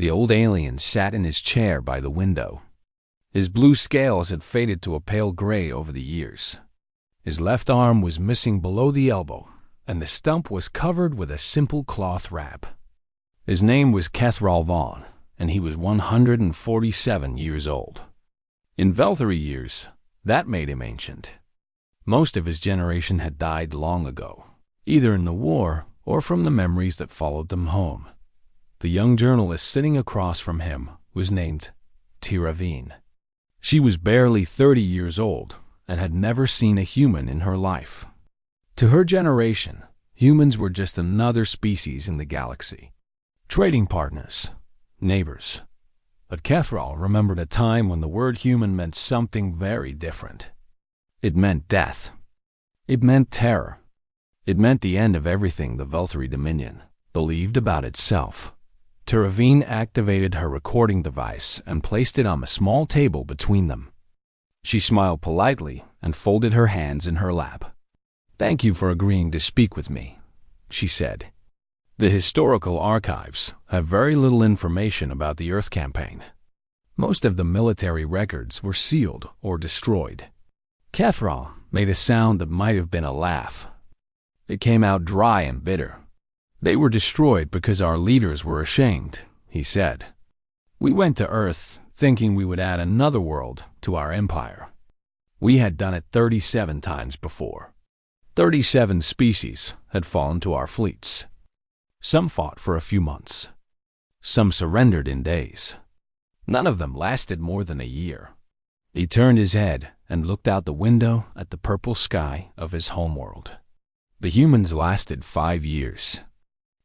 The old alien sat in his chair by the window. His blue scales had faded to a pale gray over the years. His left arm was missing below the elbow, and the stump was covered with a simple cloth wrap. His name was Kethral Vaughn, and he was 147 years old. In Velthary years, that made him ancient. Most of his generation had died long ago, either in the war or from the memories that followed them home. The young journalist sitting across from him was named Tiravine. She was barely 30 years old and had never seen a human in her life. To her generation, humans were just another species in the galaxy. Trading partners, neighbors. But Kethral remembered a time when the word human meant something very different. It meant death. It meant terror. It meant the end of everything the Velthary Dominion believed about itself. Tiravine activated her recording device and placed it on a small table between them. She smiled politely and folded her hands in her lap. "Thank you for agreeing to speak with me," she said. "The historical archives have very little information about the Earth campaign. Most of the military records were sealed or destroyed." Kethral made a sound that might have been a laugh. It came out dry and bitter. "They were destroyed because our leaders were ashamed," he said. "We went to Earth thinking we would add another world to our empire. We had done it 37 times before. 37 species had fallen to our fleets. Some fought for a few months. Some surrendered in days. None of them lasted more than a year." He turned his head and looked out the window at the purple sky of his homeworld. "The humans lasted 5 years.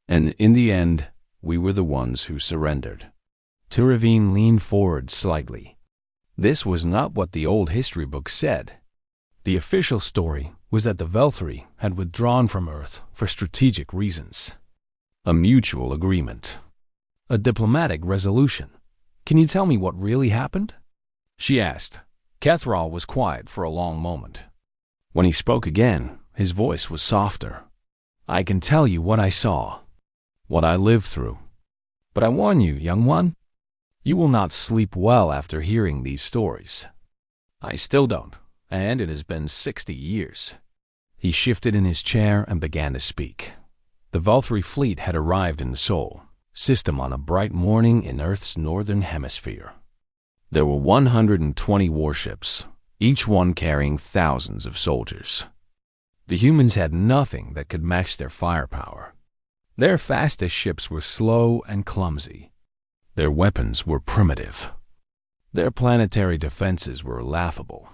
And in the end, we were the ones who surrendered." Tiravine leaned forward slightly. This was not what the old history book said. The official story was that the Velthary had withdrawn from Earth for strategic reasons. A mutual agreement. A diplomatic resolution. "Can you tell me what really happened?" she asked. Kethral was quiet for a long moment. When he spoke again, his voice was softer. "I can tell you what I saw, what I lived through. But I warn you, young one, you will not sleep well after hearing these stories. I still don't, and it has been 60 years. He shifted in his chair and began to speak. The Velthary fleet had arrived in the Sol system on a bright morning in Earth's northern hemisphere. There were 120 warships, each one carrying thousands of soldiers. The humans had nothing that could match their firepower. Their fastest ships were slow and clumsy. Their weapons were primitive. Their planetary defenses were laughable.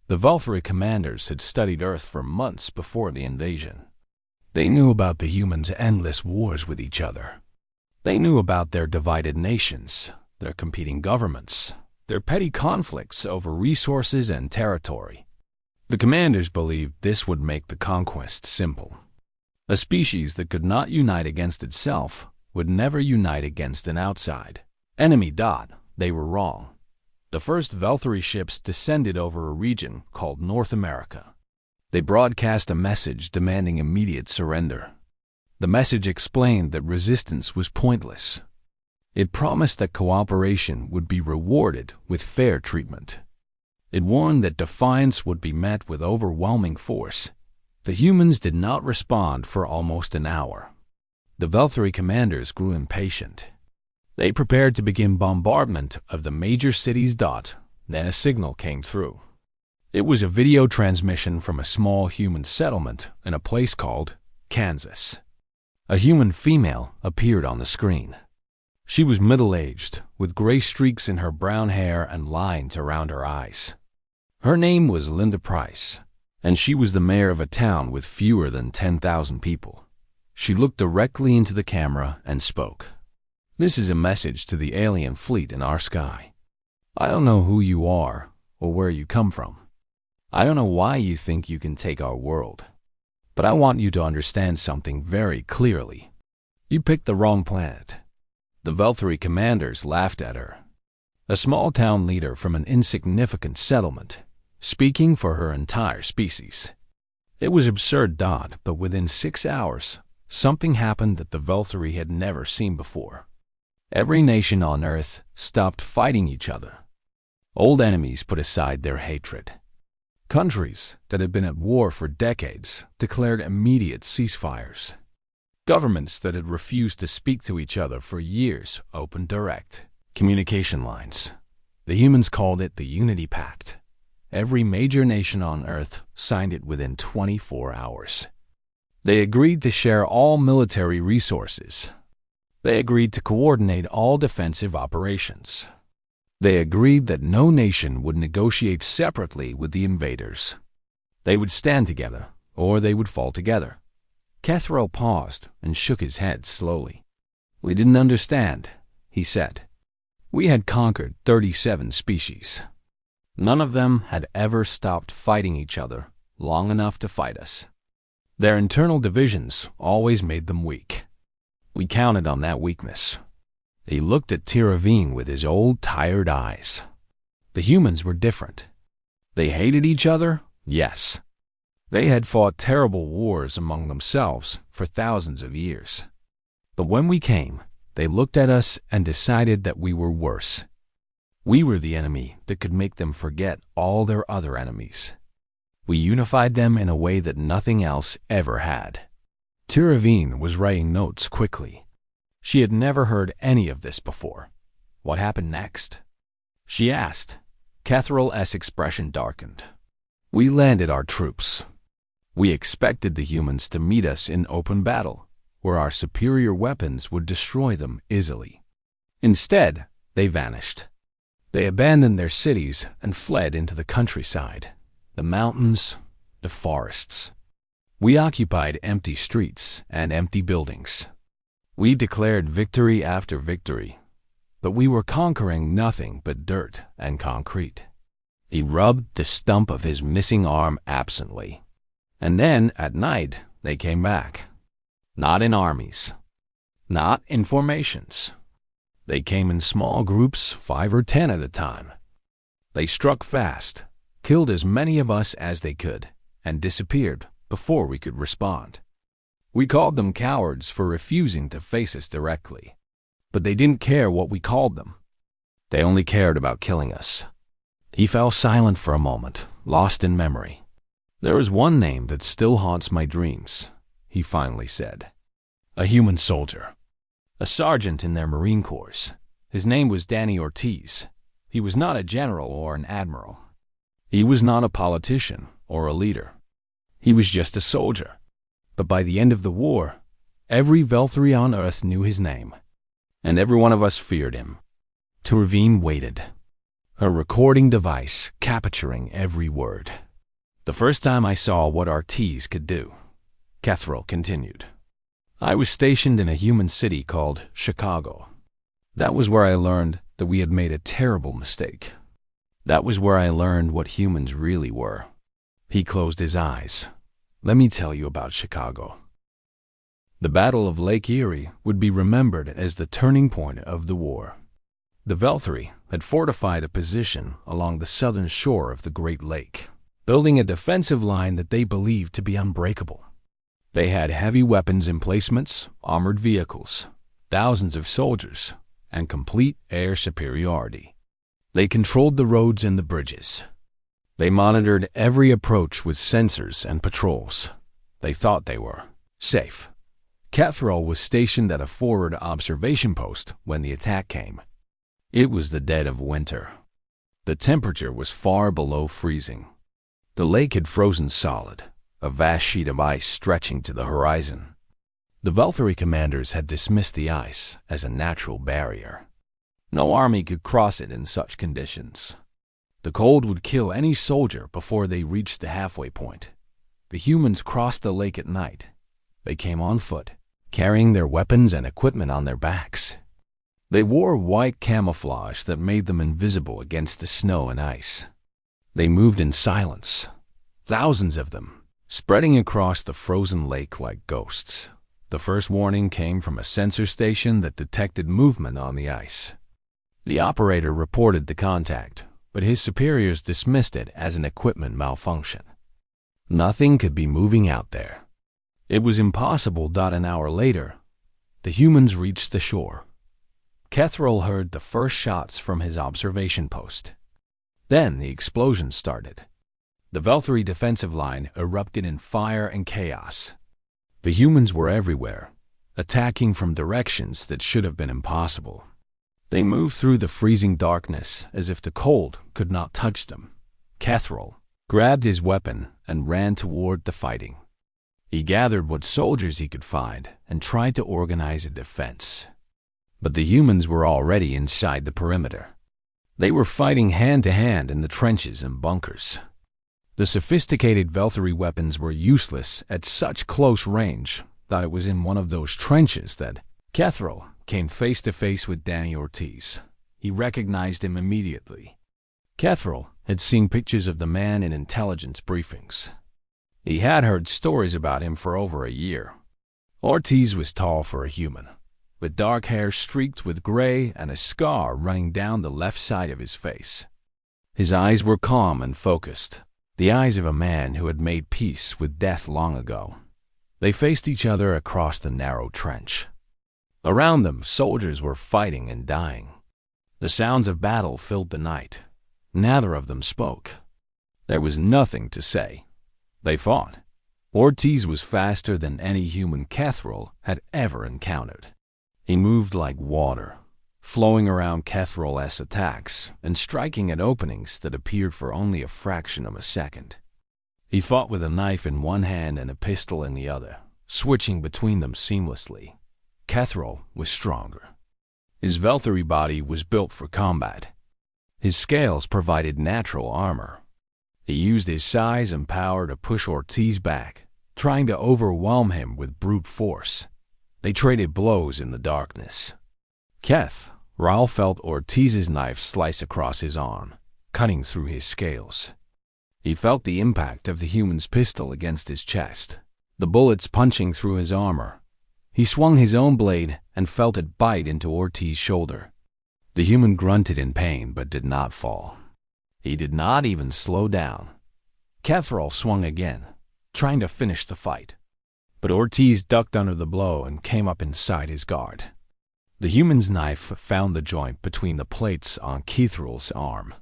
The Velthary commanders had studied Earth for months before the invasion. They knew about the humans' endless wars with each other. They knew about their divided nations, their competing governments, their petty conflicts over resources and territory. The commanders believed this would make the conquest simple. A species that could not unite against itself would never unite against an outside enemy. They were wrong. The first Velthary ships descended over a region called North America. They broadcast a message demanding immediate surrender. The message explained that resistance was pointless. It promised that cooperation would be rewarded with fair treatment. It warned that defiance would be met with overwhelming force. The humans did not respond for almost an hour. The Velthary commanders grew impatient. They prepared to begin bombardment of the major cities. Then a signal came through. It was a video transmission from a small human settlement in a place called Kansas. A human female appeared on the screen. She was middle-aged, with gray streaks in her brown hair and lines around her eyes. Her name was Linda Price, and she was the mayor of a town with fewer than 10,000 people. She looked directly into the camera and spoke. "This is a message to the alien fleet in our sky. I don't know who you are or where you come from. I don't know why you think you can take our world. But I want you to understand something very clearly. You picked the wrong planet." The Velthary commanders laughed at her. A small town leader from an insignificant settlement, speaking for her entire species. It was absurd, but within 6 hours, something happened that the Velthary had never seen before. Every nation on Earth stopped fighting each other. Old enemies put aside their hatred. Countries that had been at war for decades declared immediate ceasefires. Governments that had refused to speak to each other for years opened direct communication lines. The humans called it the Unity Pact. Every major nation on Earth signed it within 24 hours. They agreed to share all military resources. They agreed to coordinate all defensive operations. They agreed that no nation would negotiate separately with the invaders. They would stand together, or they would fall together. Kethro paused and shook his head slowly. "We didn't understand," he said. "We had conquered 37 species. None of them had ever stopped fighting each other long enough to fight us. Their internal divisions always made them weak. We counted on that weakness." He looked at Tiravine with his old, tired eyes. The humans were different. They hated each other, yes. They had fought terrible wars among themselves for thousands of years. But when we came, they looked at us and decided that we were worse. We were the enemy that could make them forget all their other enemies. We unified them in a way that nothing else ever had. Tiravine was writing notes quickly. She had never heard any of this before. What happened next? She asked. Kethral's expression darkened. We landed our troops. We expected the humans to meet us in open battle, where our superior weapons would destroy them easily. Instead, they vanished. They abandoned their cities and fled into the countryside, the mountains, the forests. We occupied empty streets and empty buildings. We declared victory after victory, but we were conquering nothing but dirt and concrete. He rubbed the stump of his missing arm absently. And then, at night, they came back. Not in armies. Not in formations. They came in small groups, 5 or 10 at a time. They struck fast, killed as many of us as they could, and disappeared before we could respond. We called them cowards for refusing to face us directly, but they didn't care what we called them. They only cared about killing us. He fell silent for a moment, lost in memory. "There is one name that still haunts my dreams," he finally said. "A human soldier. A sergeant in their Marine Corps. His name was Danny Ortiz. He was not a general or an admiral. He was not a politician or a leader. He was just a soldier. But by the end of the war, every Velthri on Earth knew his name, and every one of us feared him." Tiravine waited, her recording device capturing every word. "The first time I saw what Ortiz could do," Kethral continued, "I was stationed in a human city called Chicago. That was where I learned that we had made a terrible mistake. That was where I learned what humans really were." He closed his eyes. "Let me tell you about Chicago." The Battle of Lake Erie would be remembered as the turning point of the war. The Velthri had fortified a position along the southern shore of the Great Lake, building a defensive line that they believed to be unbreakable. They had heavy weapons emplacements, armored vehicles, thousands of soldiers, and complete air superiority. They controlled the roads and the bridges. They monitored every approach with sensors and patrols. They thought they were safe. Kethral was stationed at a forward observation post when the attack came. It was the dead of winter. The temperature was far below freezing. The lake had frozen solid, a vast sheet of ice stretching to the horizon. The Velthri commanders had dismissed the ice as a natural barrier. No army could cross it in such conditions. The cold would kill any soldier before they reached the halfway point. The humans crossed the lake at night. They came on foot, carrying their weapons and equipment on their backs. They wore white camouflage that made them invisible against the snow and ice. They moved in silence, thousands of them, spreading across the frozen lake like ghosts. The first warning came from a sensor station that detected movement on the ice. The operator reported the contact, but his superiors dismissed it as an equipment malfunction. Nothing could be moving out there. It was impossible. An hour later, the humans reached the shore. Kethril heard the first shots from his observation post. Then the explosion started. The Veltari defensive line erupted in fire and chaos. The humans were everywhere, attacking from directions that should have been impossible. They moved through the freezing darkness as if the cold could not touch them. Kethril grabbed his weapon and ran toward the fighting. He gathered what soldiers he could find and tried to organize a defense. But the humans were already inside the perimeter. They were fighting hand-to-hand in the trenches and bunkers. The sophisticated Veltari weapons were useless at such close range that it was in one of those trenches that Kethril came face-to-face with Danny Ortiz. He recognized him immediately. Kethril had seen pictures of the man in intelligence briefings. He had heard stories about him for over a year. Ortiz was tall for a human, with dark hair streaked with gray and a scar running down the left side of his face. His eyes were calm and focused, the eyes of a man who had made peace with death long ago. They faced each other across the narrow trench. Around them, soldiers were fighting and dying. The sounds of battle filled the night. Neither of them spoke. There was nothing to say. They fought. Ortiz was faster than any human Kethril had ever encountered. He moved like water, flowing around Kethril's attacks and striking at openings that appeared for only a fraction of a second. He fought with a knife in one hand and a pistol in the other, switching between them seamlessly. Kethril was stronger. His Veltari body was built for combat. His scales provided natural armor. He used his size and power to push Ortiz back, trying to overwhelm him with brute force. They traded blows in the darkness. Kethril felt Ortiz's knife slice across his arm, cutting through his scales. He felt the impact of the human's pistol against his chest, the bullets punching through his armor. He swung his own blade and felt it bite into Ortiz's shoulder. The human grunted in pain but did not fall. He did not even slow down. Kethril swung again, trying to finish the fight. But Ortiz ducked under the blow and came up inside his guard. The human's knife found the joint between the plates on Kethril's arm,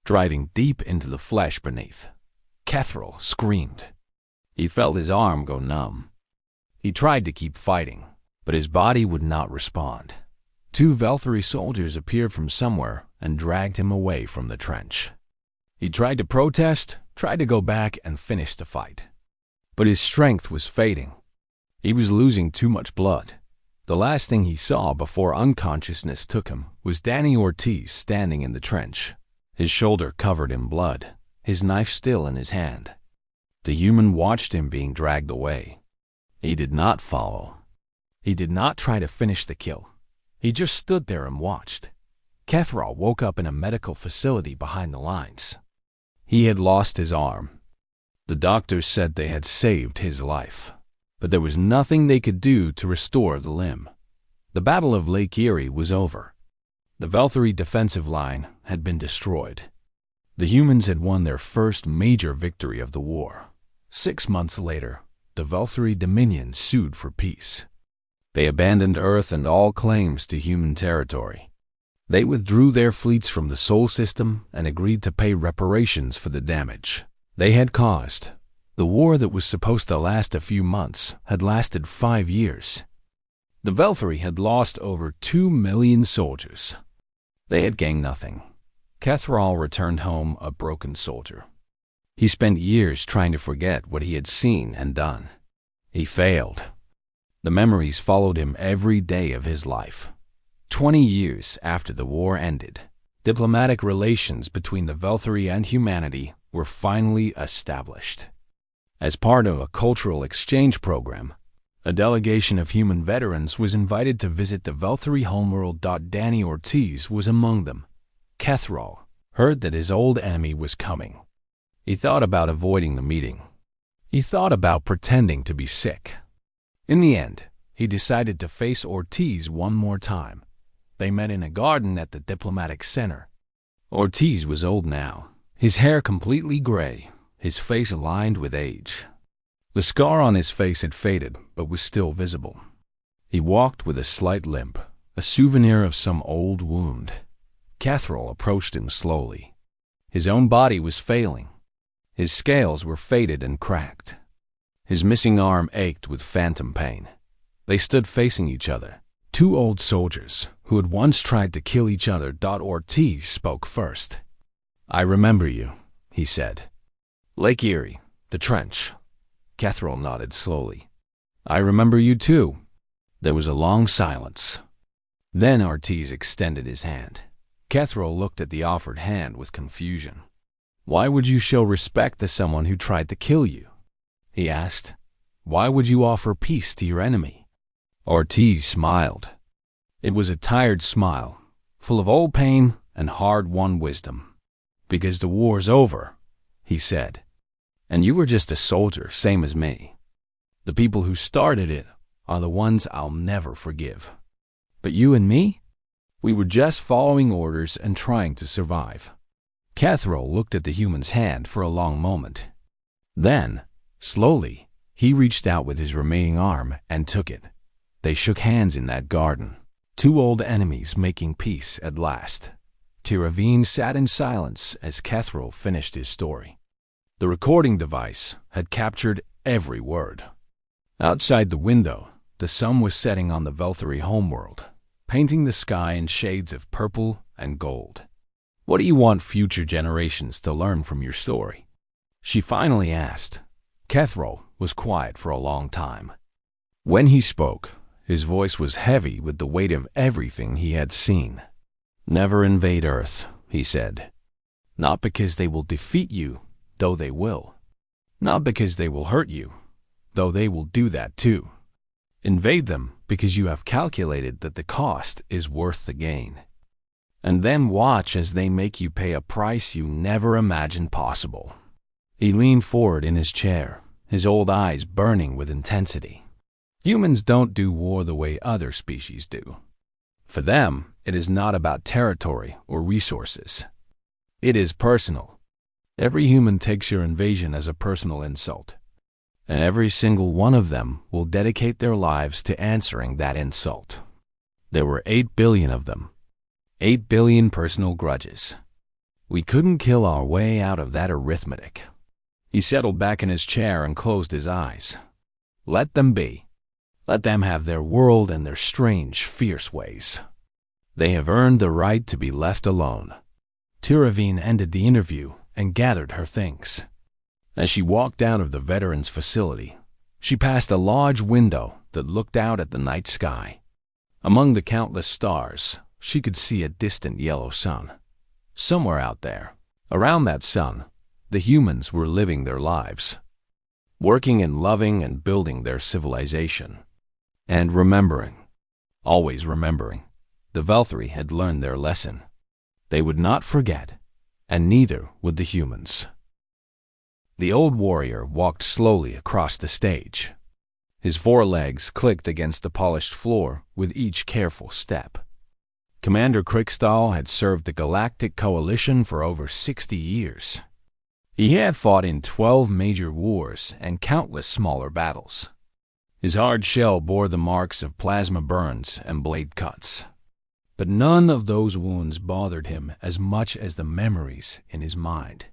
driving deep into the flesh beneath. Kethril screamed. He felt his arm go numb. He tried to keep fighting, but his body would not respond. Two Veltari soldiers appeared from somewhere and dragged him away from the trench. He tried to protest, tried to go back and finish the fight. But his strength was fading. He was losing too much blood. The last thing he saw before unconsciousness took him was Danny Ortiz standing in the trench, his shoulder covered in blood, his knife still in his hand. The human watched him being dragged away. He did not follow. He did not try to finish the kill. He just stood there and watched. Kethril woke up in a medical facility behind the lines. He had lost his arm. The doctors said they had saved his life, but there was nothing they could do to restore the limb. The Battle of Lake Erie was over. The Veltari defensive line had been destroyed. The humans had won their first major victory of the war. 6 months later, the Veltari Dominion sued for peace. They abandoned Earth and all claims to human territory. They withdrew their fleets from the Sol system and agreed to pay reparations for the damage they had caused. The war that was supposed to last a few months had lasted 5 years. The Veltari had lost over 2 million soldiers. They had gained nothing. Kethril returned home a broken soldier. He spent years trying to forget what he had seen and done. He failed. The memories followed him every day of his life. 20 years after the war ended, diplomatic relations between the Veltari and humanity were finally established. As part of a cultural exchange program, a delegation of human veterans was invited to visit the Veltari homeworld. Danny Ortiz was among them. Kethril heard that his old enemy was coming. He thought about avoiding the meeting. He thought about pretending to be sick. In the end, he decided to face Ortiz one more time. They met in a garden at the diplomatic center. Ortiz was old now, his hair completely gray, his face lined with age. The scar on his face had faded but was still visible. He walked with a slight limp, a souvenir of some old wound. Catherall approached him slowly. His own body was failing. His scales were faded and cracked. His missing arm ached with phantom pain. They stood facing each other. Two old soldiers who had once tried to kill each other. Ortiz spoke first. "I remember you," he said. "Lake Erie, the trench." Catherall nodded slowly. "I remember you too." There was a long silence. Then Ortiz extended his hand. Catherall looked at the offered hand with confusion. "Why would you show respect to someone who tried to kill you?" he asked. "Why would you offer peace to your enemy?" Ortiz smiled. It was a tired smile, full of old pain and hard-won wisdom. "Because the war's over," he said. "And you were just a soldier, same as me. The people who started it are the ones I'll never forgive. But you and me? We were just following orders and trying to survive." Catherall looked at the human's hand for a long moment. Then, slowly, he reached out with his remaining arm and took it. They shook hands in that garden. Two old enemies making peace at last. Tiravine sat in silence as Catherall finished his story. The recording device had captured every word. Outside the window, the sun was setting on the Velthary homeworld, painting the sky in shades of purple and gold. "What do you want future generations to learn from your story?" she finally asked. Catherall was quiet for a long time. When he spoke, his voice was heavy with the weight of everything he had seen. "Never invade Earth," he said. "Not because they will defeat you, though they will. Not because they will hurt you, though they will do that too. Invade them because you have calculated that the cost is worth the gain. And then watch as they make you pay a price you never imagined possible." He leaned forward in his chair, his old eyes burning with intensity. Humans don't do war the way other species do. For them, it is not about territory or resources. It is personal. Every human takes your invasion as a personal insult, and every single one of them will dedicate their lives to answering that insult. There were 8 billion of them. 8 billion personal grudges. We couldn't kill our way out of that arithmetic. He settled back in his chair and closed his eyes. Let them be. Let them have their world and their strange, fierce ways. They have earned the right to be left alone. Tiravine ended the interview and gathered her things. As she walked out of the veterans' facility, she passed a large window that looked out at the night sky. Among the countless stars, she could see a distant yellow sun. Somewhere out there, around that sun, the humans were living their lives, working and loving and building their civilization. And remembering, always remembering, the Velthary had learned their lesson. They would not forget, and neither would the humans. The old warrior walked slowly across the stage. His forelegs clicked against the polished floor with each careful step. Commander Krickstall had served the Galactic Coalition for over 60 years. He had fought in 12 major wars and countless smaller battles. His hard shell bore the marks of plasma burns and blade cuts. But none of those wounds bothered him as much as the memories in his mind.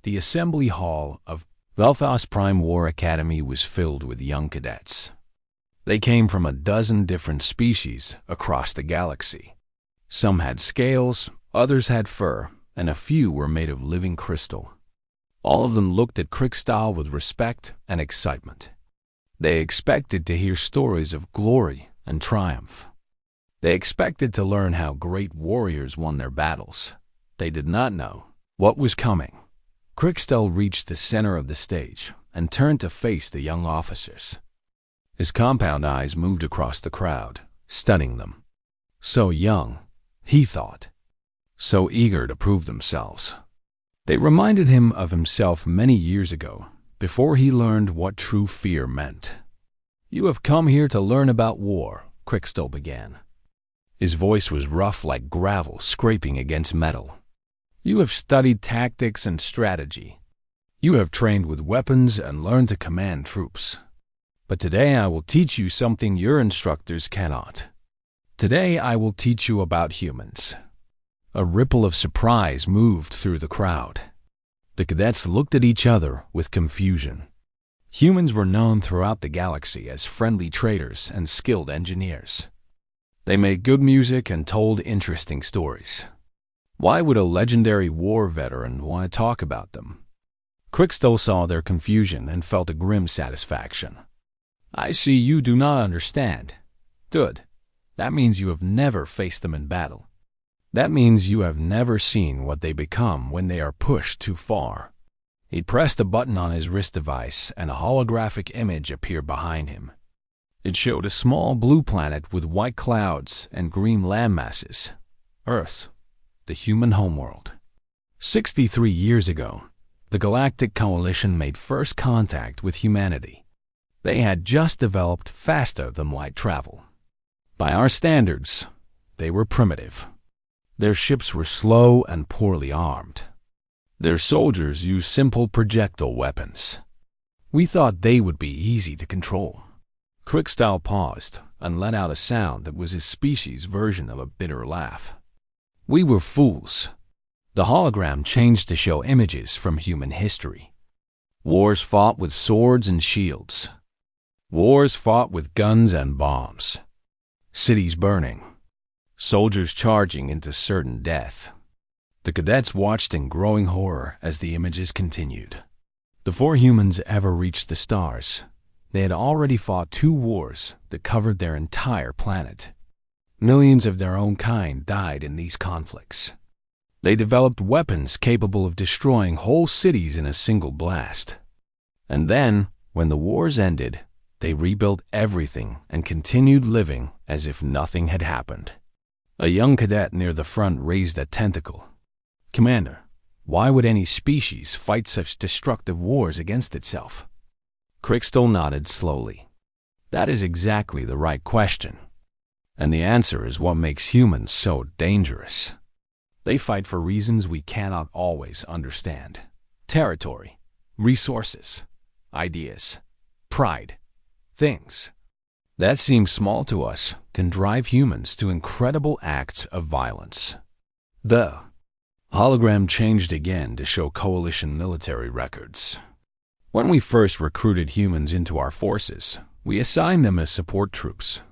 The assembly hall of Velthos Prime War Academy was filled with young cadets. They came from a dozen different species across the galaxy. Some had scales, others had fur, and a few were made of living crystal. All of them looked at Krickstall with respect and excitement. They expected to hear stories of glory and triumph. They expected to learn how great warriors won their battles. They did not know what was coming. Krickstall reached the center of the stage and turned to face the young officers. His compound eyes moved across the crowd, studying them. So young, he thought. So eager to prove themselves. They reminded him of himself many years ago, before he learned what true fear meant. "You have come here to learn about war," Krickstall began. His voice was rough like gravel scraping against metal. "You have studied tactics and strategy. You have trained with weapons and learned to command troops. But today I will teach you something your instructors cannot. Today I will teach you about humans. A ripple of surprise moved through the crowd. The cadets looked at each other with confusion. Humans were known throughout the galaxy as friendly traders and skilled engineers. They made good music and told interesting stories. Why would a legendary war veteran want to talk about them? Crickstow saw their confusion and felt a grim satisfaction. I see you do not understand. Good. That means you have never faced them in battle. That means you have never seen what they become when they are pushed too far. He pressed a button on his wrist device and a holographic image appeared behind him. It showed a small blue planet with white clouds and green landmasses. Earth, the human homeworld. 63 years ago, the Galactic Coalition made first contact with humanity. They had just developed faster-than-light travel. By our standards, they were primitive. Their ships were slow and poorly armed. Their soldiers used simple projectile weapons. We thought they would be easy to control. Crickstow paused and let out a sound that was his species' version of a bitter laugh. We were fools. The hologram changed to show images from human history. Wars fought with swords and shields. Wars fought with guns and bombs. Cities burning. Soldiers charging into certain death. The cadets watched in growing horror as the images continued. Before humans ever reached the stars, they had already fought 2 wars that covered their entire planet. Millions of their own kind died in these conflicts. They developed weapons capable of destroying whole cities in a single blast. And then, when the wars ended, they rebuilt everything and continued living as if nothing had happened. A young cadet near the front raised a tentacle. Commander, why would any species fight such destructive wars against itself? Crickstow nodded slowly. That is exactly the right question. And the answer is what makes humans so dangerous. They fight for reasons we cannot always understand. Territory, resources, ideas, pride, things that seem small to us can drive humans to incredible acts of violence. The hologram changed again to show coalition military records. When we first recruited humans into our forces, we assigned them as support troops.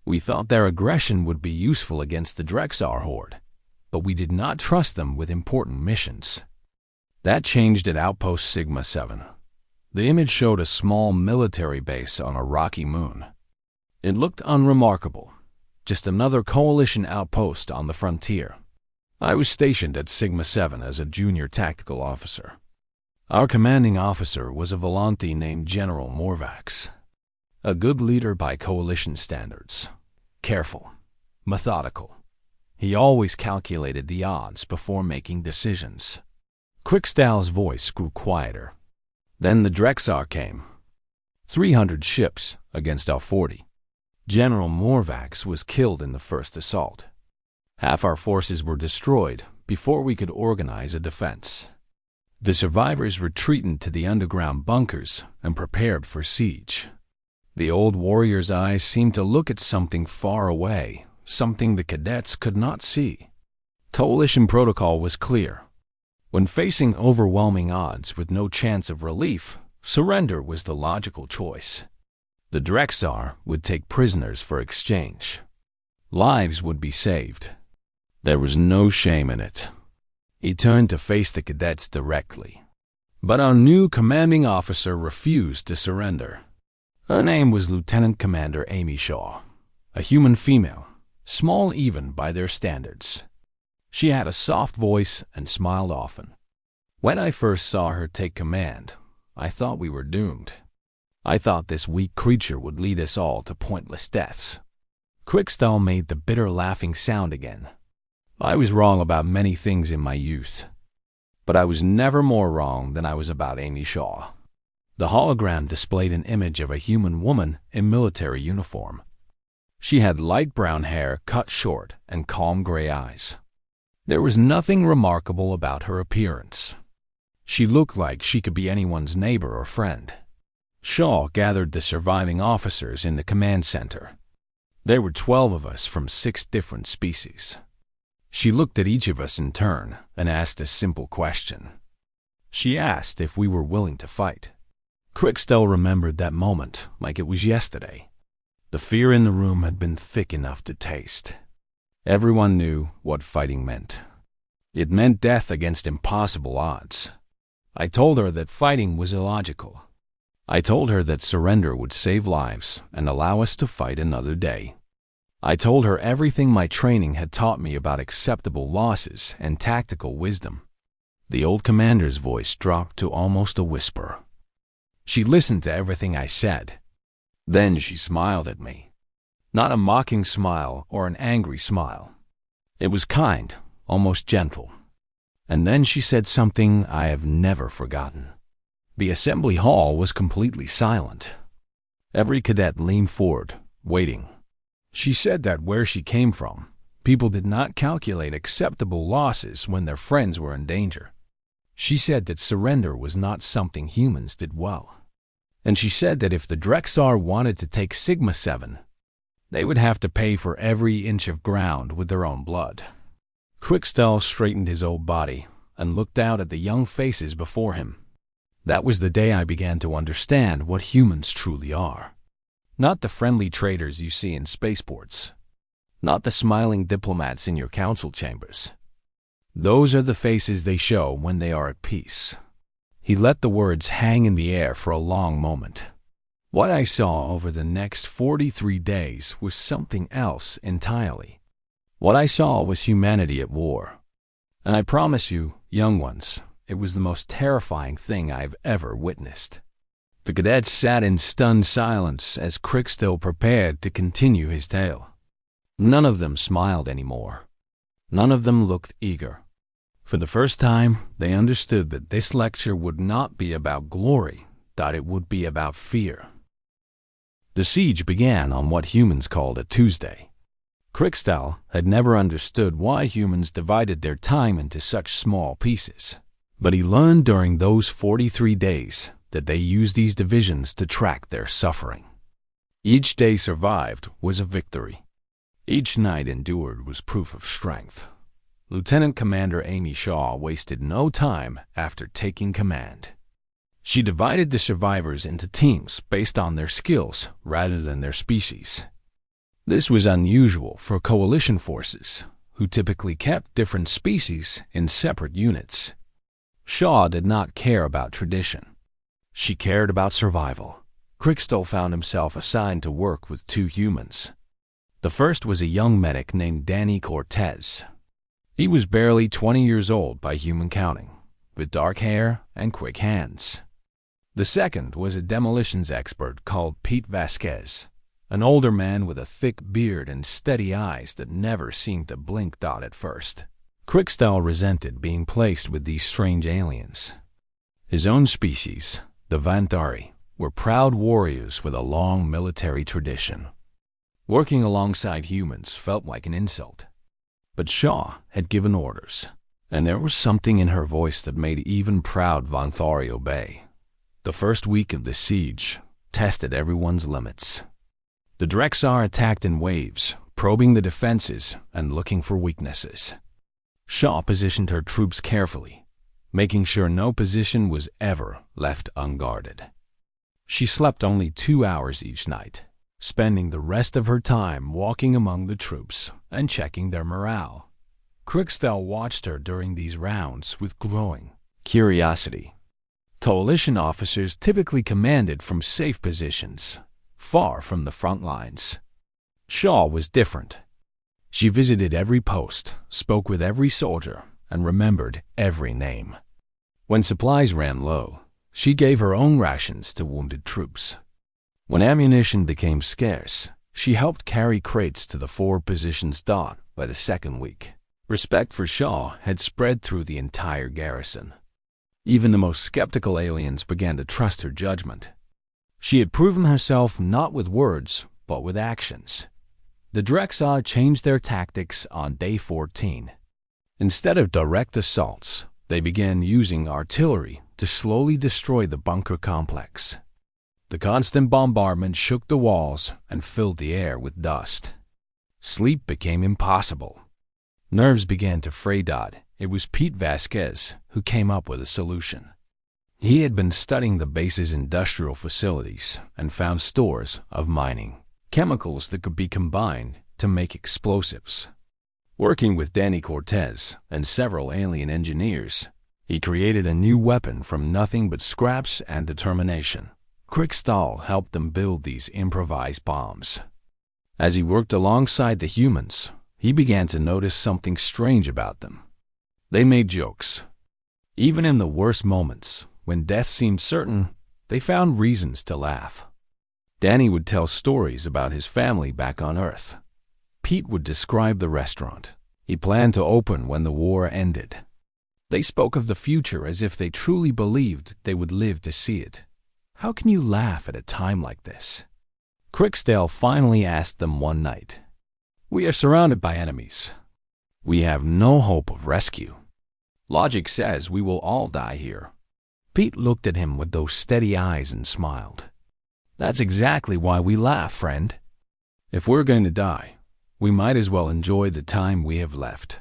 We thought their aggression would be useful against the Drexar horde, but we did not trust them with important missions. That changed at Outpost Sigma 7. The image showed a small military base on a rocky moon. It looked unremarkable, just another coalition outpost on the frontier. I was stationed at Sigma 7 as a junior tactical officer. Our commanding officer was a Volante named General Morvax, a good leader by coalition standards. Careful, methodical. He always calculated the odds before making decisions. Crickstow's voice grew quieter. Then the Drexar came. 300 ships against our 40. General Morvax was killed in the first assault. Half our forces were destroyed before we could organize a defense. The survivors retreated to the underground bunkers and prepared for siege. The old warrior's eyes seemed to look at something far away, something the cadets could not see. Coalition protocol was clear. When facing overwhelming odds with no chance of relief, surrender was the logical choice. The Drexar would take prisoners for exchange. Lives would be saved. There was no shame in it. He turned to face the cadets directly. But our new commanding officer refused to surrender. Her name was Lieutenant Commander Amy Shaw, a human female, small even by their standards. She had a soft voice and smiled often. When I first saw her take command, I thought we were doomed. I thought this weak creature would lead us all to pointless deaths. Crickstow made the bitter laughing sound again. I was wrong about many things in my youth, but I was never more wrong than I was about Amy Shaw. The hologram displayed an image of a human woman in military uniform. She had light brown hair cut short and calm gray eyes. There was nothing remarkable about her appearance. She looked like she could be anyone's neighbor or friend. Shaw gathered the surviving officers in the command center. There were 12 of us from 6 different species. She looked at each of us in turn and asked a simple question. She asked if we were willing to fight. Crickstel remembered that moment like it was yesterday. The fear in the room had been thick enough to taste. Everyone knew what fighting meant. It meant death against impossible odds. I told her that fighting was illogical. I told her that surrender would save lives and allow us to fight another day. I told her everything my training had taught me about acceptable losses and tactical wisdom. The old commander's voice dropped to almost a whisper. She listened to everything I said. Then she smiled at me. Not a mocking smile or an angry smile. It was kind, almost gentle. And then she said something I have never forgotten. The assembly hall was completely silent. Every cadet leaned forward, waiting. She said that where she came from, people did not calculate acceptable losses when their friends were in danger. She said that surrender was not something humans did well. And she said that if the Drexar wanted to take Sigma 7, they would have to pay for every inch of ground with their own blood. Crickstel straightened his old body and looked out at the young faces before him. That was the day I began to understand what humans truly are. Not the friendly traders you see in spaceports. Not the smiling diplomats in your council chambers. Those are the faces they show when they are at peace. He let the words hang in the air for a long moment. What I saw over the next 43 days was something else entirely. What I saw was humanity at war. And I promise you, young ones, it was the most terrifying thing I've ever witnessed. The cadets sat in stunned silence as Crickstel prepared to continue his tale. None of them smiled anymore. None of them looked eager. For the first time, they understood that this lecture would not be about glory, that it would be about fear. The siege began on what humans called a Tuesday. Crickstel had never understood why humans divided their time into such small pieces. But he learned during those 43 days that they used these divisions to track their suffering. Each day survived was a victory. Each night endured was proof of strength. Lieutenant Commander Amy Shaw wasted no time after taking command. She divided the survivors into teams based on their skills rather than their species. This was unusual for coalition forces, who typically kept different species in separate units. Shaw did not care about tradition. She cared about survival. Crickstel found himself assigned to work with 2 humans. The first was a young medic named Danny Cortez. He was barely 20 years old by human counting, with dark hair and quick hands. The second was a demolitions expert called Pete Vasquez, an older man with a thick beard and steady eyes that never seemed to blink at first. Crickstel resented being placed with these strange aliens. His own species, the Vantari, were proud warriors with a long military tradition. Working alongside humans felt like an insult. But Shaw had given orders, and there was something in her voice that made even proud Vantari obey. The first week of the siege tested everyone's limits. The Drexar attacked in waves, probing the defenses and looking for weaknesses. Shaw positioned her troops carefully, making sure no position was ever left unguarded. She slept only 2 hours each night, spending the rest of her time walking among the troops and checking their morale. Crickstel watched her during these rounds with growing curiosity. Coalition officers typically commanded from safe positions, far from the front lines. Shaw was different. She visited every post, spoke with every soldier, and remembered every name. When supplies ran low, she gave her own rations to wounded troops. When ammunition became scarce, she helped carry crates to the 4 positions by the second week. Respect for Shaw had spread through the entire garrison. Even the most skeptical aliens began to trust her judgment. She had proven herself not with words, but with actions. The Drexar changed their tactics on day 14. Instead of direct assaults, they began using artillery to slowly destroy the bunker complex. The constant bombardment shook the walls and filled the air with dust. Sleep became impossible. Nerves began to fray. It was Pete Vasquez who came up with a solution. He had been studying the base's industrial facilities and found stores of mining chemicals that could be combined to make explosives. Working with Danny Cortez and several alien engineers, he created a new weapon from nothing but scraps and determination. Krickstahl helped them build these improvised bombs. As he worked alongside the humans, he began to notice something strange about them. They made jokes. Even in the worst moments, when death seemed certain, they found reasons to laugh. Danny would tell stories about his family back on Earth. Pete would describe the restaurant he planned to open when the war ended. They spoke of the future as if they truly believed they would live to see it. How can you laugh at a time like this? Krickstahl finally asked them one night. "We are surrounded by enemies. We have no hope of rescue. Logic says we will all die here." Pete looked at him with those steady eyes and smiled. "That's exactly why we laugh, friend. If we're going to die, we might as well enjoy the time we have left.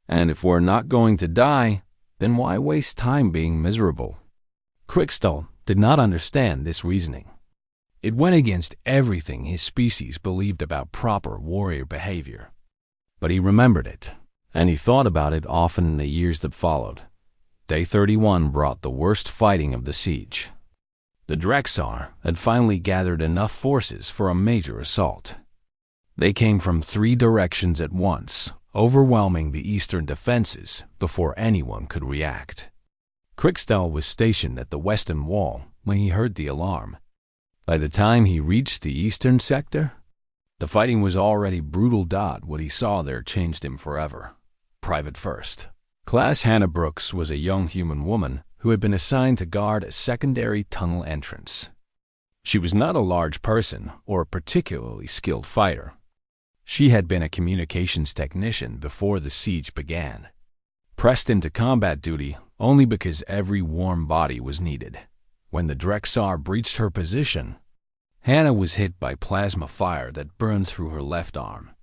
And if we're not going to die, then why waste time being miserable?" Krickstahl did not understand this reasoning. It went against everything his species believed about proper warrior behavior. But he remembered it, and he thought about it often in the years that followed. Day 31 brought the worst fighting of the siege. The Drexar had finally gathered enough forces for a major assault. They came from 3 directions at once, overwhelming the eastern defenses before anyone could react. Krickstahl was stationed at the western wall when he heard the alarm. By the time he reached the eastern sector, the fighting was already brutal. What he saw there changed him forever. Private First. Class Hannah Brooks was a young human woman who had been assigned to guard a secondary tunnel entrance. She was not a large person or a particularly skilled fighter. She had been a communications technician before the siege began, pressed into combat duty only because every warm body was needed. When the Drexar breached her position, Hannah was hit by plasma fire that burned through her left arm.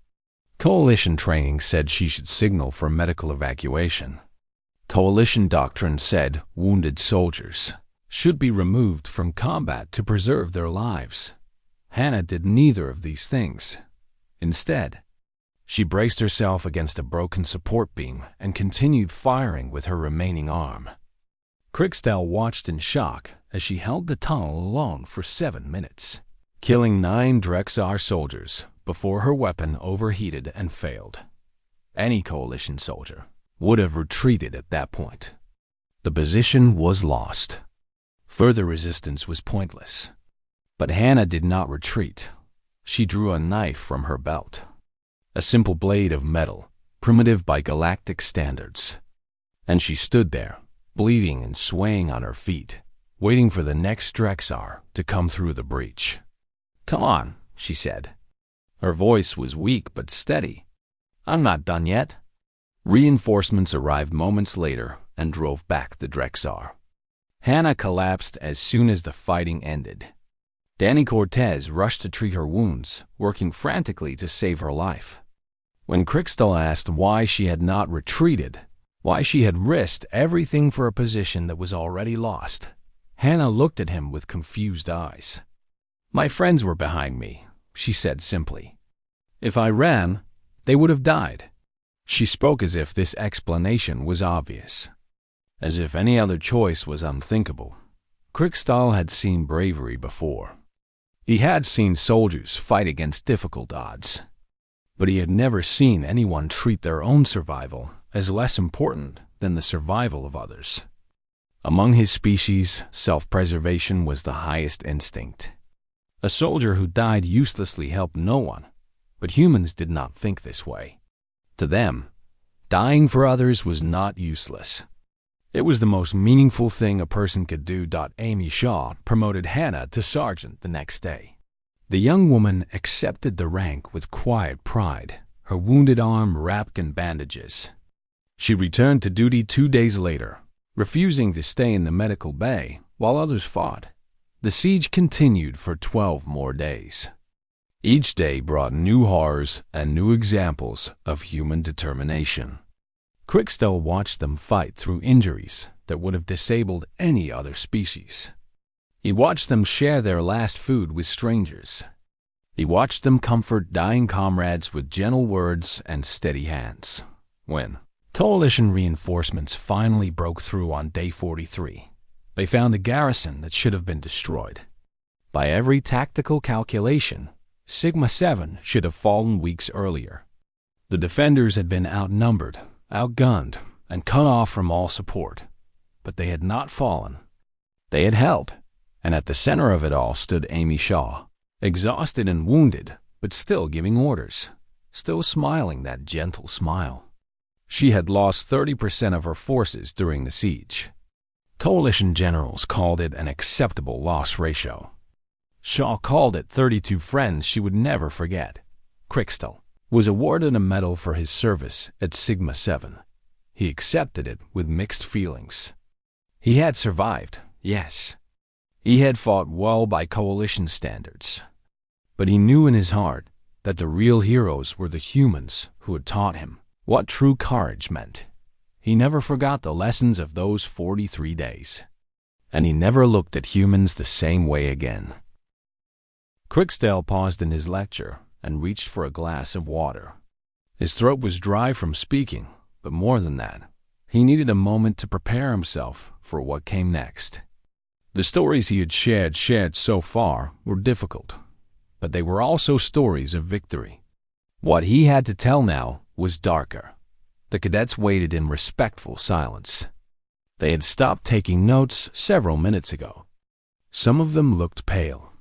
Coalition training said she should signal for medical evacuation. Coalition doctrine said wounded soldiers should be removed from combat to preserve their lives. Hannah did neither of these things. Instead, she braced herself against a broken support beam and continued firing with her remaining arm. Krickstahl watched in shock as she held the tunnel alone for 7 minutes, killing 9 Drexar soldiers before her weapon overheated and failed. Any Coalition soldier would have retreated at that point. The position was lost. Further resistance was pointless. But Hannah did not retreat. She drew a knife from her belt. A simple blade of metal, primitive by galactic standards. And she stood there, bleeding and swaying on her feet, waiting for the next Drexar to come through the breach. "Come on," she said. Her voice was weak but steady. "I'm not done yet." Reinforcements arrived moments later and drove back the Drexar. Hannah collapsed as soon as the fighting ended. Danny Cortez rushed to treat her wounds, working frantically to save her life. When Krickstahl asked why she had not retreated, why she had risked everything for a position that was already lost, Hannah looked at him with confused eyes. "My friends were behind me," she said simply. "If I ran, they would have died." She spoke as if this explanation was obvious, as if any other choice was unthinkable. Krickstahl had seen bravery before. He had seen soldiers fight against difficult odds, but he had never seen anyone treat their own survival as less important than the survival of others. Among his species, self-preservation was the highest instinct. A soldier who died uselessly helped no one, but humans did not think this way. To them, dying for others was not useless. It was the most meaningful thing a person could do. Amy Shaw promoted Hannah to sergeant the next day. The young woman accepted the rank with quiet pride, her wounded arm wrapped in bandages. She returned to duty 2 days later, refusing to stay in the medical bay while others fought. The siege continued for 12 more days. Each day brought new horrors and new examples of human determination. Crickstell watched them fight through injuries that would have disabled any other species. He watched them share their last food with strangers. He watched them comfort dying comrades with gentle words and steady hands. When Coalition reinforcements finally broke through on day 43, they found a garrison that should have been destroyed. By every tactical calculation, Sigma-7 should have fallen weeks earlier. The defenders had been outnumbered, outgunned, and cut off from all support. But they had not fallen. They had held, and at the center of it all stood Amy Shaw, exhausted and wounded, but still giving orders, still smiling that gentle smile. She had lost 30% of her forces during the siege. Coalition generals called it an acceptable loss ratio. Shaw called it 32 friends she would never forget. Crickstell was awarded a medal for his service at Sigma-7. He accepted it with mixed feelings. He had survived, yes. He had fought well by Coalition standards. But he knew in his heart that the real heroes were the humans who had taught him what true courage meant. He never forgot the lessons of those 43 days. And he never looked at humans the same way again. Crickstell paused in his lecture and reached for a glass of water. His throat was dry from speaking, but more than that, he needed a moment to prepare himself for what came next. The stories he had shared so far were difficult, but they were also stories of victory. What he had to tell now was darker. The cadets waited in respectful silence. They had stopped taking notes several minutes ago. Some of them looked pale,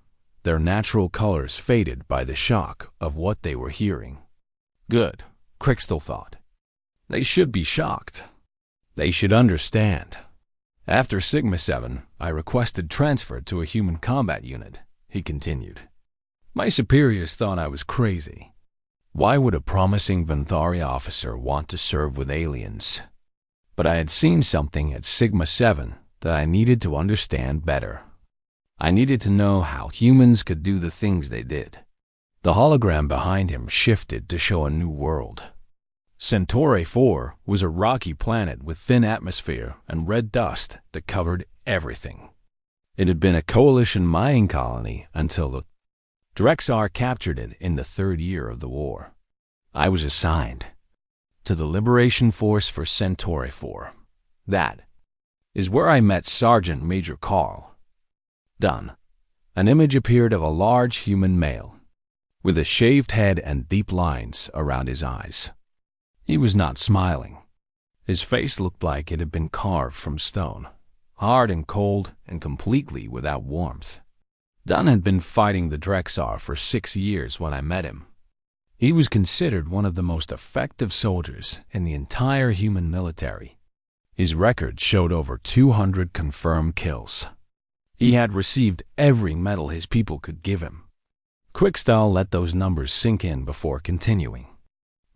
their natural colors faded by the shock of what they were hearing. Good, Crickstell thought. They should be shocked. They should understand. After Sigma-7, I requested transfer to a human combat unit, he continued. My superiors thought I was crazy. Why would a promising Vantharia officer want to serve with aliens? But I had seen something at Sigma-7 that I needed to understand better. I needed to know how humans could do the things they did. The hologram behind him shifted to show a new world. Centauri 4 was a rocky planet with thin atmosphere and red dust that covered everything. It had been a Coalition mining colony until the Drexar captured it in the 3rd year of the war. I was assigned to the Liberation Force for Centauri 4. That is where I met Sergeant Major Carl. Done. An image appeared of a large human male, with a shaved head and deep lines around his eyes. He was not smiling. His face looked like it had been carved from stone, hard and cold and completely without warmth. Dunn had been fighting the Drexar for 6 years when I met him. He was considered one of the most effective soldiers in the entire human military. His record showed over 200 confirmed kills. He had received every medal his people could give him. Crickstell let those numbers sink in before continuing.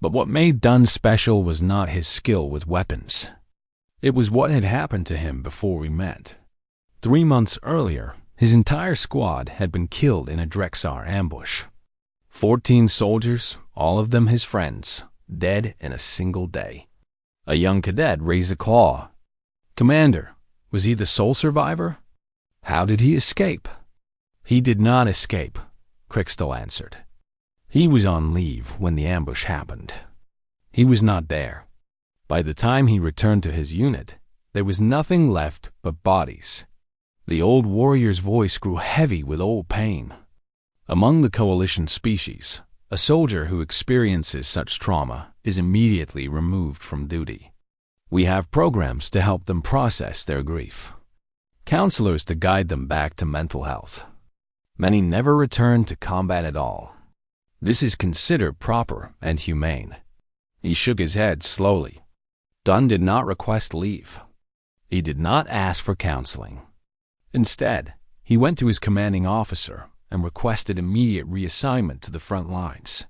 But what made Dunn special was not his skill with weapons. It was what had happened to him before we met. 3 months earlier, his entire squad had been killed in a Drexar ambush. 14 soldiers, all of them his friends, dead in a single day. A young cadet raised a claw. Commander, was he the sole survivor? How did he escape? He did not escape, Crickstell answered. He was on leave when the ambush happened. He was not there. By the time he returned to his unit, there was nothing left but bodies. The old warrior's voice grew heavy with old pain. Among the Coalition species, a soldier who experiences such trauma is immediately removed from duty. We have programs to help them process their grief. Counselors to guide them back to mental health. Many never return to combat at all. This is considered proper and humane. He shook his head slowly. Dunn did not request leave. He did not ask for counseling. Instead, he went to his commanding officer and requested immediate reassignment to the front lines.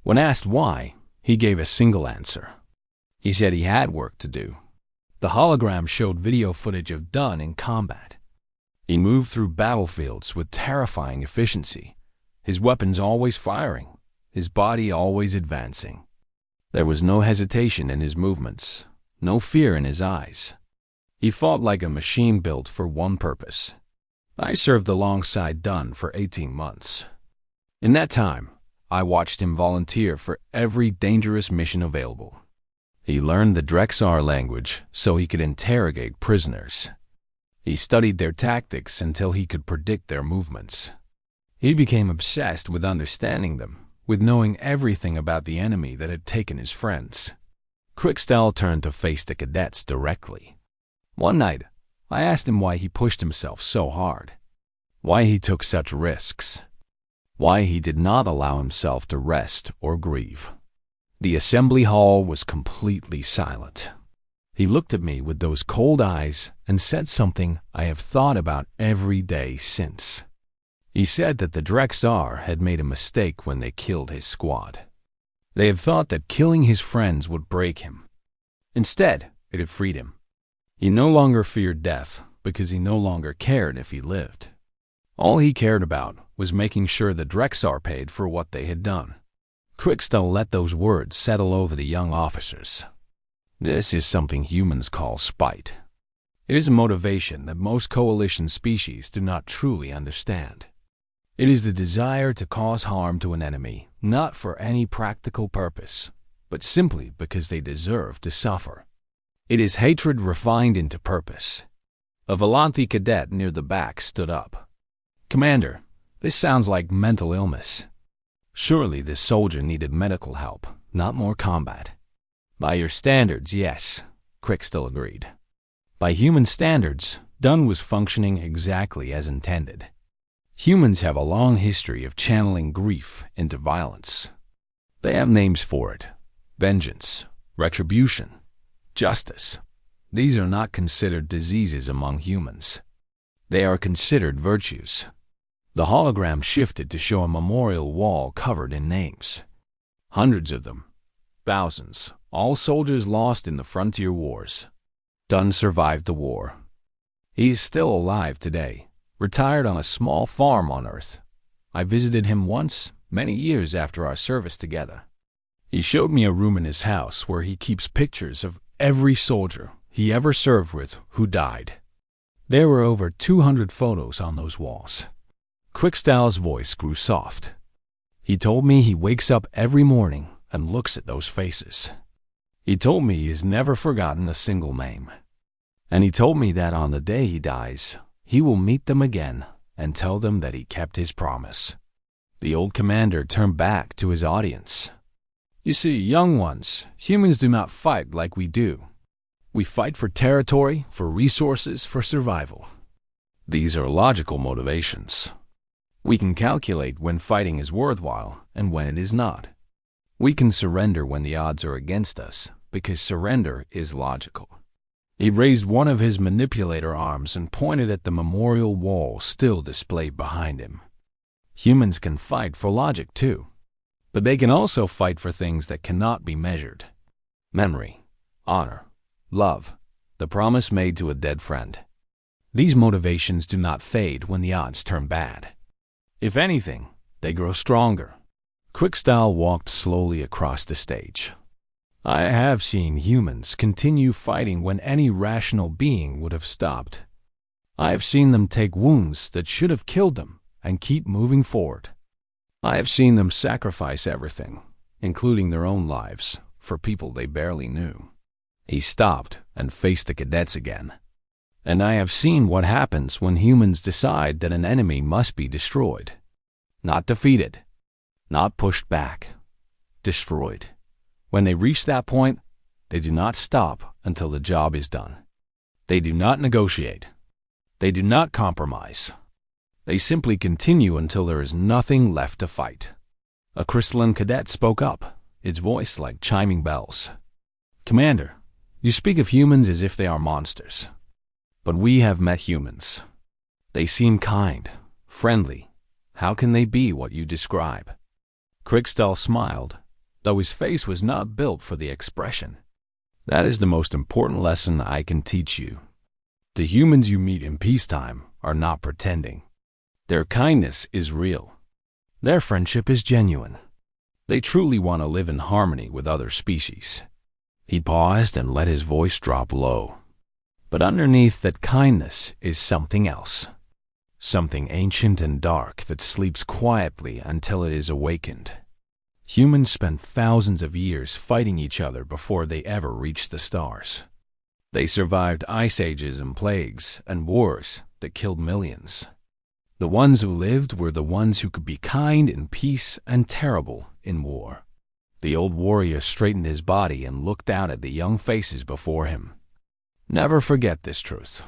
When asked why, he gave a single answer. He said he had work to do. The hologram showed video footage of Dunn in combat. He moved through battlefields with terrifying efficiency, his weapons always firing, his body always advancing. There was no hesitation in his movements, no fear in his eyes. He fought like a machine built for one purpose. I served alongside Dunn for 18 months. In that time, I watched him volunteer for every dangerous mission available. He learned the Drexar language so he could interrogate prisoners. He studied their tactics until he could predict their movements. He became obsessed with understanding them, with knowing everything about the enemy that had taken his friends. Crickstall turned to face the cadets directly. One night, I asked him why he pushed himself so hard, why he took such risks, why he did not allow himself to rest or grieve. The assembly hall was completely silent. He looked at me with those cold eyes and said something I have thought about every day since. He said that the Drexar had made a mistake when they killed his squad. They had thought that killing his friends would break him. Instead, it had freed him. He no longer feared death because he no longer cared if he lived. All he cared about was making sure the Drexar paid for what they had done. Crickstall let those words settle over the young officers. This is something humans call spite. It is a motivation that most coalition species do not truly understand. It is the desire to cause harm to an enemy, not for any practical purpose, but simply because they deserve to suffer. It is hatred refined into purpose. A Volanthi cadet near the back stood up. "Commander, this sounds like mental illness. Surely this soldier needed medical help, not more combat." "By your standards, yes," Crickstall agreed. By human standards, Dunn was functioning exactly as intended. Humans have a long history of channeling grief into violence. They have names for it: vengeance, retribution, justice. These are not considered diseases among humans. They are considered virtues. The hologram shifted to show a memorial wall covered in names. Hundreds of them. Thousands. All soldiers lost in the frontier wars. Dunn survived the war. He is still alive today, retired on a small farm on Earth. I visited him once, many years after our service together. He showed me a room in his house where he keeps pictures of every soldier he ever served with who died. There were over 200 photos on those walls. Crickstall's voice grew soft. He told me he wakes up every morning and looks at those faces. He told me he has never forgotten a single name. And he told me that on the day he dies, he will meet them again and tell them that he kept his promise. The old commander turned back to his audience. "You see, young ones, humans do not fight like we do. We fight for territory, for resources, for survival. These are logical motivations. We can calculate when fighting is worthwhile and when it is not. We can surrender when the odds are against us, because surrender is logical." He raised one of his manipulator arms and pointed at the memorial wall still displayed behind him. Humans can fight for logic too, but they can also fight for things that cannot be measured. Memory, honor, love, the promise made to a dead friend. These motivations do not fade when the odds turn bad. If anything, they grow stronger. Crickstall walked slowly across the stage. I have seen humans continue fighting when any rational being would have stopped. I have seen them take wounds that should have killed them and keep moving forward. I have seen them sacrifice everything, including their own lives, for people they barely knew. He stopped and faced the cadets again. And I have seen what happens when humans decide that an enemy must be destroyed. Not defeated, not pushed back, destroyed. When they reach that point, they do not stop until the job is done. They do not negotiate. They do not compromise. They simply continue until there is nothing left to fight. A crystalline cadet spoke up, its voice like chiming bells. "Commander, you speak of humans as if they are monsters. But we have met humans. They seem kind, friendly. How can they be what you describe?" Crickstall smiled, though his face was not built for the expression. "That is the most important lesson I can teach you. The humans you meet in peacetime are not pretending. Their kindness is real. Their friendship is genuine. They truly want to live in harmony with other species. He paused and let his voice drop low. But underneath that kindness is something else. Something ancient and dark that sleeps quietly until it is awakened. Humans spent thousands of years fighting each other before they ever reached the stars. They survived ice ages and plagues and wars that killed millions. The ones who lived were the ones who could be kind in peace and terrible in war. The old warrior straightened his body and looked out at the young faces before him. Never forget this truth.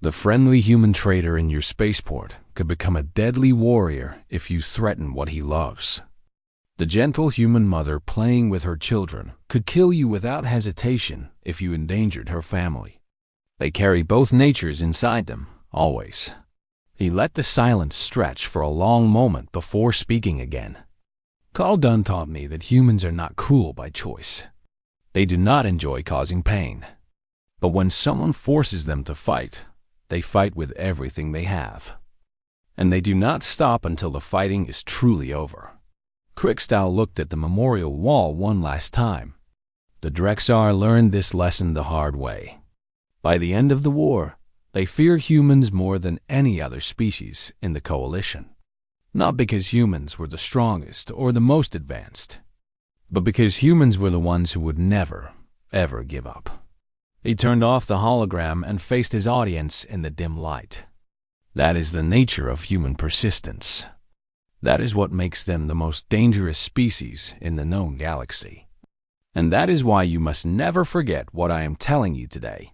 The friendly human trader in your spaceport could become a deadly warrior if you threaten what he loves. The gentle human mother playing with her children could kill you without hesitation if you endangered her family. They carry both natures inside them, always. He let the silence stretch for a long moment before speaking again. Carl Dunn taught me that humans are not cruel by choice. They do not enjoy causing pain. But when someone forces them to fight, they fight with everything they have. And they do not stop until the fighting is truly over. Kriegstau looked at the memorial wall one last time. The Drexar learned this lesson the hard way. By the end of the war, they feared humans more than any other species in the coalition. Not because humans were the strongest or the most advanced, but because humans were the ones who would never, ever give up. He turned off the hologram and faced his audience in the dim light. That is the nature of human persistence. That is what makes them the most dangerous species in the known galaxy. And that is why you must never forget what I am telling you today.